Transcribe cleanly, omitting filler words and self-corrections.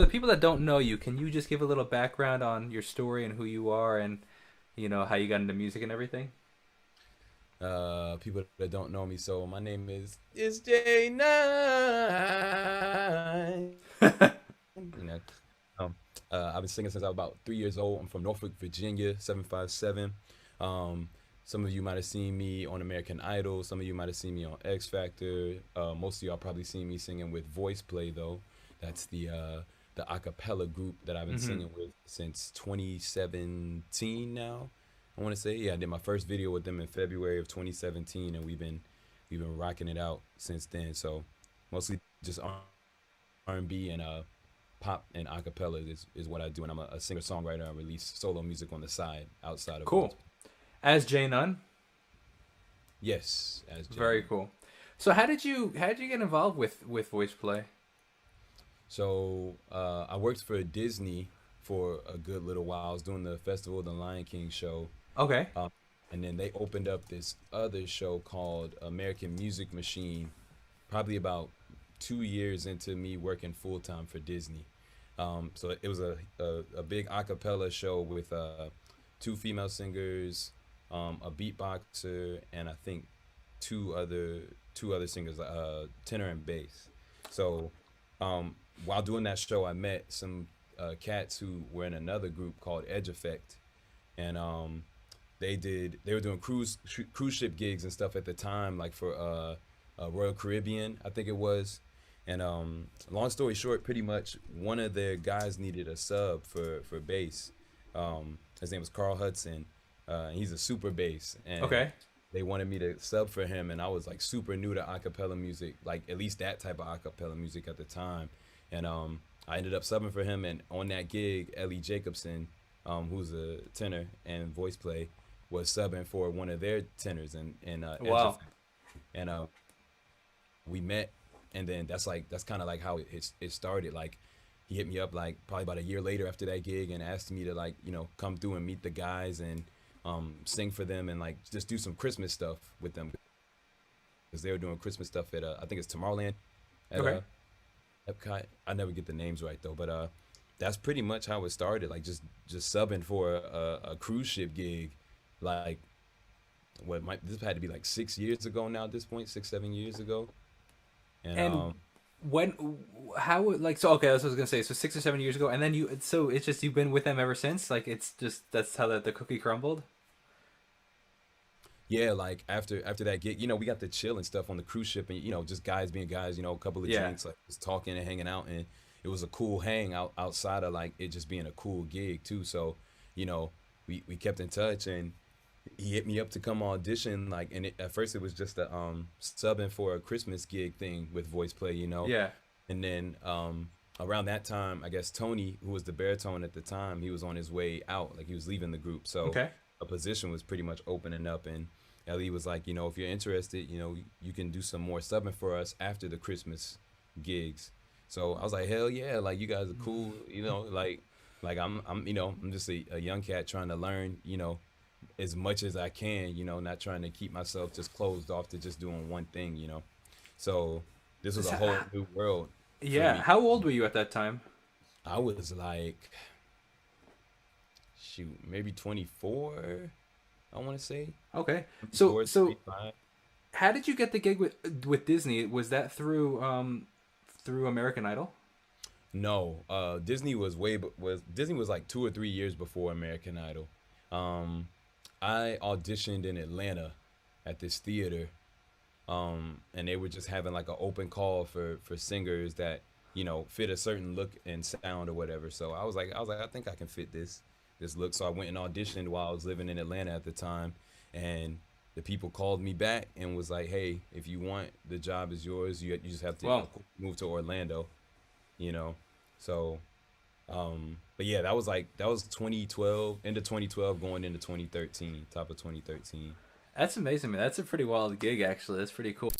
The people that don't know you, can you just give a little background on your story and who you are and how you got into music and everything? People that don't know me, so my name is J.None. You know, um, I've been singing since I was about 3 years old. I'm from Northport, Virginia, 757. Um, some of you might have seen me on American Idol. Some of you might have seen me on X Factor. Most of y'all probably seen me singing with VoicePlay though. That's the a cappella group that I've been Hmm. singing with since 2017 now. I want to say, yeah, I did my first video with them in February of 2017, and we've been rocking it out since then. So mostly just R&B and pop and acapella is what I do, and I'm a singer songwriter. I release solo music on the side outside of voice. Cool. As J.None. Yes, as Very J.None. cool. So how did you get involved with voice play? So I worked for Disney for a good little while. I was doing the Festival of the Lion King show, Okay. um, and then they opened up this other show called American Music Machine. Probably about 2 years into me working full time for Disney. So it was a big a cappella show with two female singers, a beatboxer, and I think two other two other singers, tenor and bass. So while doing that show, I met some cats who were in another group called Edge Effect, and they were doing cruise ship gigs and stuff at the time, like for Royal Caribbean, I think it was. And long story short, pretty much one of their guys needed a sub for bass. His name was Carl Hudson. And he's a super bass, and Okay. they wanted me to sub for him. And I was like super new to acapella music, like at least that type of acapella music at the time. And I ended up subbing for him. And on that gig, Ellie Jacobson, who's a tenor and voice play, was subbing for one of their tenors and Edge Wow. Effect. And we met, and then that's kind of like how it started. Like he hit me up like probably about a year later after that gig and asked me to like come through and meet the guys and sing for them and like just do some Christmas stuff with them because they were doing Christmas stuff at I think it's Tomorrowland at Okay. Epcot. I never get the names right though, but that's pretty much how it started. Like just subbing for a cruise ship gig, like what might this had to be like 6 years ago now at this point, 6 7 years ago, and And when how like so okay, that's what I was gonna say. So 6 or 7 years ago, and then so it's just you've been with them ever since. Like it's just that's how the cookie crumbled. yeah, like after that gig, we got to chill and stuff on the cruise ship, and just guys being guys, a couple of Yeah. drinks, like just talking and hanging out, and it was a cool hang outside of like it just being a cool gig too. So, you know, we kept in touch, and he hit me up to come audition, like, and at first it was just a subbing for a Christmas gig thing with voice play, Yeah. and then around that time, I guess Tony, who was the baritone at the time, he was on his way out, like he was leaving the group. So Okay. a position was pretty much opening up, and Ellie was like, if you're interested, you can do some more subbing for us after the Christmas gigs. So I was like, hell yeah, like you guys are cool, like I'm just a young cat trying to learn, as much as I can, not trying to keep myself just closed off to just doing one thing. So this was a whole new world for Yeah. me. How old were you at that time? I was like, shoot, maybe 24, I want to say. Okay. So 24, so 25. how did you get the gig with Disney? Was that through American Idol? No, Disney was like 2 or 3 years before American Idol. Um, I auditioned in Atlanta at this theater, and they were just having like an open call for singers that fit a certain look and sound or whatever. So I think I can fit this look. So I went and auditioned while I was living in Atlanta at the time, and the people called me back and was like, "Hey, if you want, the job is yours. You just have to Well, move to Orlando." You know, so but yeah, that was 2012, end of 2012, going into 2013, top of 2013. that's amazing, man. That's a pretty wild gig, actually. That's pretty cool.